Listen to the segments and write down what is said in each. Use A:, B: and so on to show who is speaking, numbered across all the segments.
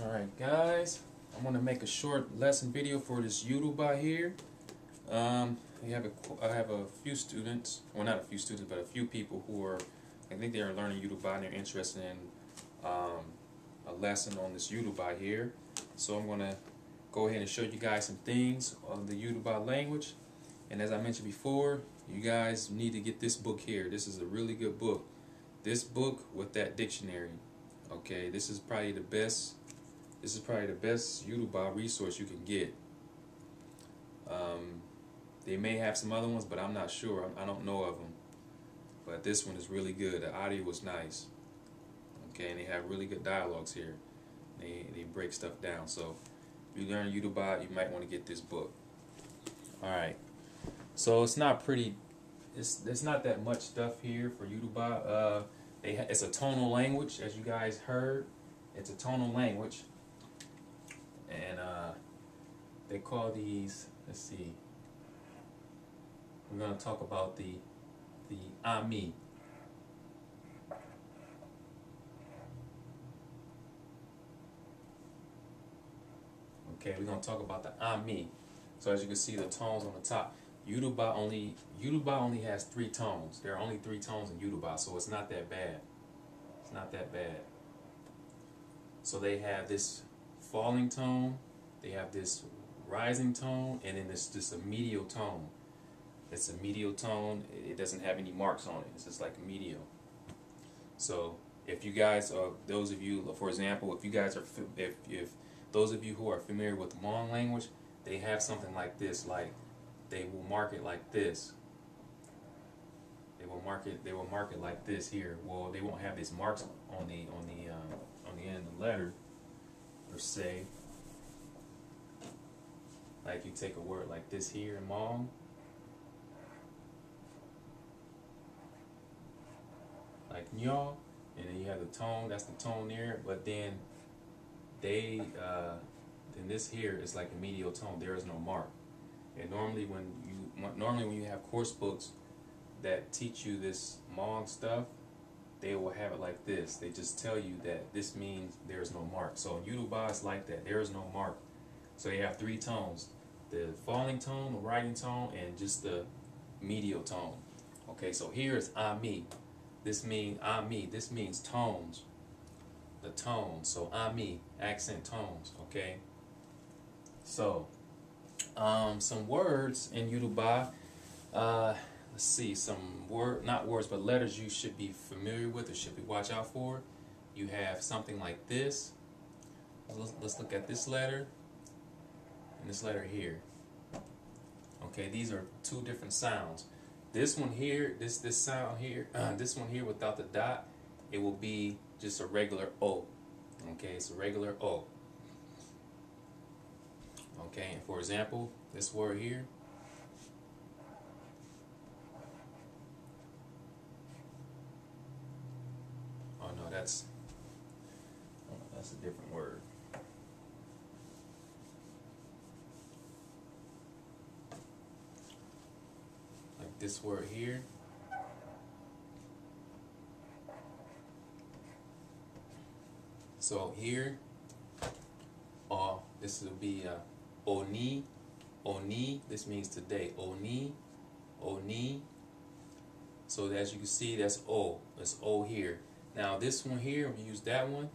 A: Alright guys, I'm going to make a short lesson video for this Yoruba here. I have a few students, well not a few students, but a few people who are, I think they are learning Yoruba and they're interested in a lesson on this Yoruba here. So I'm going to go ahead and show you guys some things on the Yoruba language. And as I mentioned before, you guys need to get this book here. This is a really good book. This book with that dictionary. Okay, this is probably the best Yoruba resource you can get. They may have some other ones, but I'm not sure. I don't know of them. But this one is really good. The audio was nice. Okay, and they have really good dialogues here. They break stuff down. So if you learn Yoruba, you might want to get this book. All right. So it's not pretty. It's not that much stuff here for Yoruba. It's a tonal language, as you guys heard. It's a tonal language. And they call these, let's see, we're going to talk about the ami. Okay, we're going to talk about the ami. So as you can see, the tones on the top. Yoruba only has 3 tones. There are only 3 tones in Yoruba, so it's not that bad. It's not that bad. So they have this falling tone, they have this rising tone, and then this a medial tone. It's a medial tone. It doesn't have any marks on it. It's just like medial. So if you guys are, those of you, for example, if you guys are, if those of you who are familiar with the Hmong language, they have something like this. Like they will mark it like this. They will mark it like this here. Well, they won't have these marks on the end of the letter per se. Like you take a word like this here in Hmong, like nyo, and then you have the tone. That's the tone there. But then then this here is like a medial tone. There is no mark. And normally when you have course books that teach you this Hmong stuff, they will have it like this. They just tell you that this means there is no mark. So in Yoruba it's like that. There is no mark. So you have 3 tones: the falling tone, the rising tone, and just the medial tone. Okay, so here is ami. This means ami. This means tones. The tones. So ami, accent tones. Okay. So some words in Yoruba. Let's see, not words, but letters you should be familiar with or should be watch out for. You have something like this. Let's look at this letter and this letter here. Okay, these are 2 different sounds. This one here, this sound here, this one here without the dot, it will be just a regular O. Okay, it's a regular O. Okay, for example, this word here. Oh no, that's a different word. Like this word here. So here, this will be oni. Oni, this means today. Oni, oni. So as you can see, that's O. That's O here. Now this one here, we use that one.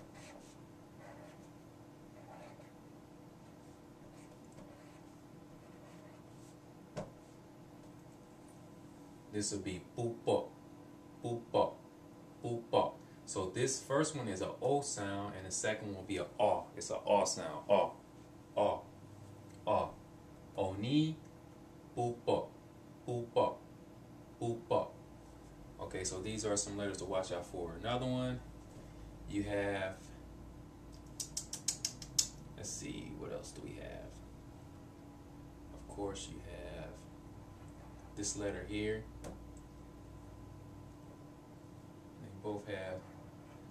A: This will be pupa, pupa, pupa. So this first one is a O sound, and the second one will be a A. It's a A sound. A, A, A. Oni, pupa, pupa, pupa. Okay, so these are some letters to watch out for. Another one, you have, let's see, what else do we have? Of course, you have this letter here. They both have,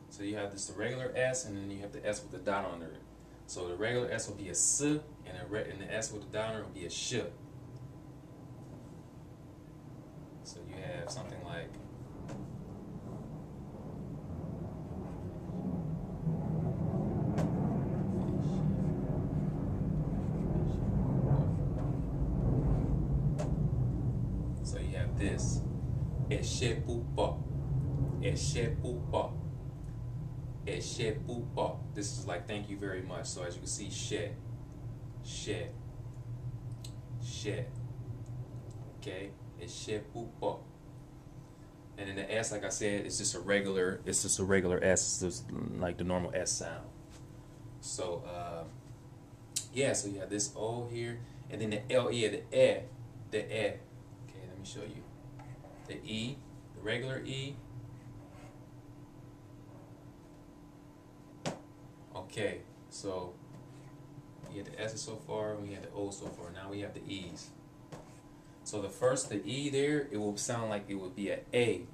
A: so you have this regular S, and then you have the S with the dot under it. So the regular S will be a S, and the S with the dot under it will be a sh. So you have something like, this. Eshe pupa. Eshe pupa. Eshe pupa. This is like thank you very much. So as you can see, she, she, she. Okay, eshe pupa. And then the S, like I said, it's just a regular. It's just a regular S. It's just like the normal S sound. So yeah. So you have this O here, and then the L, yeah, the E, the E. Okay, let me show you. The E, the regular E. Okay, so we had the S's so far, we had the O so far. Now we have the E's. So the E there, it will sound like it would be a A.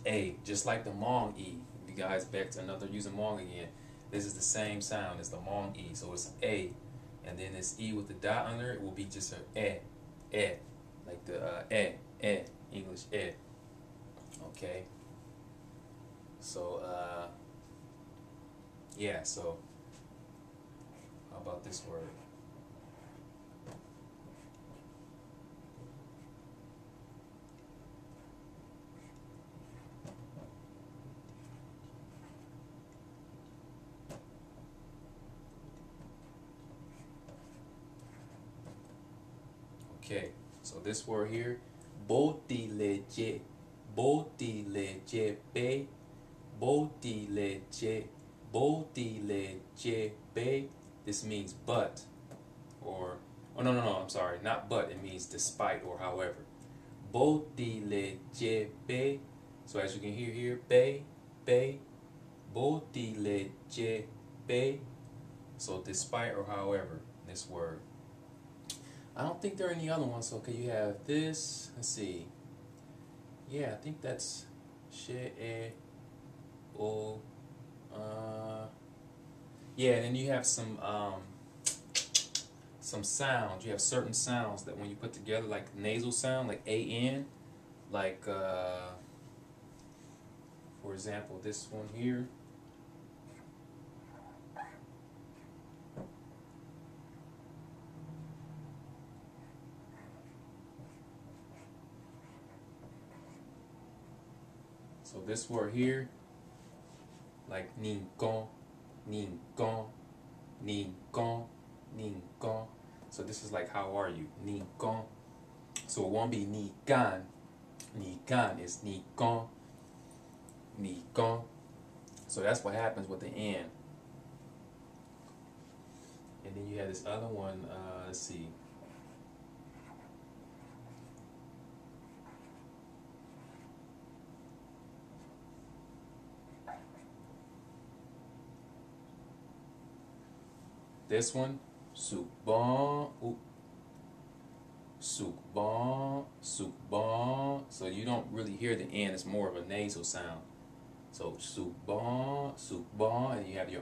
A: A, just like the Hmong E. If you guys back to another using Hmong again, this is the same sound as the Hmong E. So it's A, and then this E with the dot under it will be just a like the English Okay. So yeah. So how about this word? Okay, so this word here, botileje, botileje be, botileje, botileje be. This means but, or oh no, I'm sorry, not but. It means despite or however. Botileje be. So as you can hear here, be, botileje be. So despite or however, this word. I don't think there are any other ones. Okay, you have this. Let's see. Yeah, I think that's she, o. Yeah, and then you have some sounds. You have certain sounds that when you put together, like nasal sound, like an, like for example, this one here. So this word here, like ninkon, ninkon, ninkon, ninkon. So this is like how are you, ninkon. So it won't be nikan. Nikan is ninkon, ninkon. So that's what happens with the N. And then you have this other one. Let's see. This one, sukbon, sukbon, sukbon. So you don't really hear the N, it's more of a nasal sound. So sukbon, sukbon, and you have your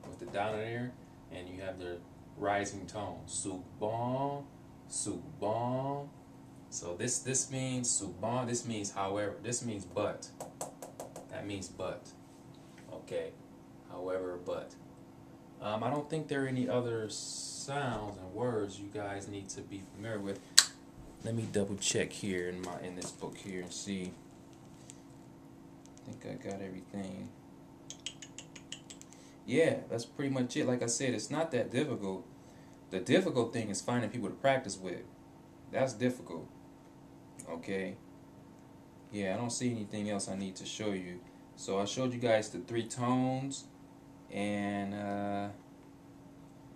A: with the down there, and you have the rising tone. Sukbon, sukbon. So this means sukbon, this means however, this means but. That means but. Okay. However, but. I don't think there are any other sounds and words you guys need to be familiar with. Let me double check here in this book here and see. I think I got everything. Yeah, that's pretty much it. Like I said, it's not that difficult. The difficult thing is finding people to practice with. That's difficult. Okay. Yeah, I don't see anything else I need to show you. So I showed you guys the 3 tones. And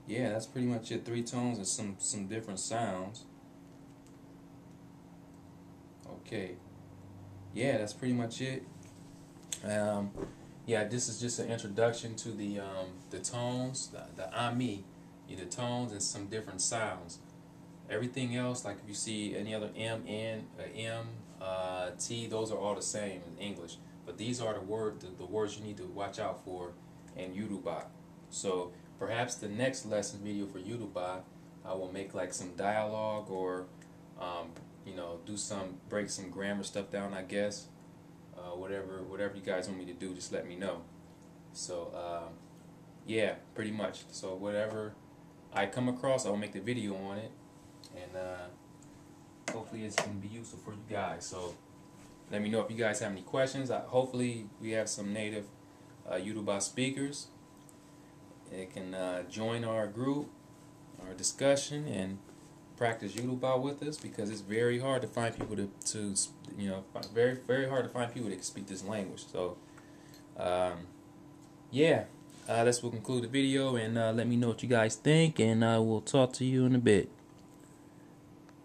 A: yeah, that's pretty much it. 3 tones and some different sounds. Okay, yeah, that's pretty much it. Yeah, this is just an introduction to the tones, the ami, the tones and some different sounds. Everything else, like if you see any other M, N, M, T, those are all the same in English. But these are the words you need to watch out for in Yoruba. So perhaps the next lesson video for Yoruba, I will make like some dialogue or break some grammar stuff down, I guess. Whatever you guys want me to do, just let me know. So yeah, pretty much. So whatever I come across, I'll make the video on it. And hopefully it's going to be useful for you guys. So let me know if you guys have any questions. Hopefully we have some native Yoruba speakers that can join our group, our discussion, and practice Yoruba with us, because it's very hard to find people to you know, very hard to find people that can speak this language. So yeah, this will conclude the video, and let me know what you guys think, and we'll talk to you in a bit.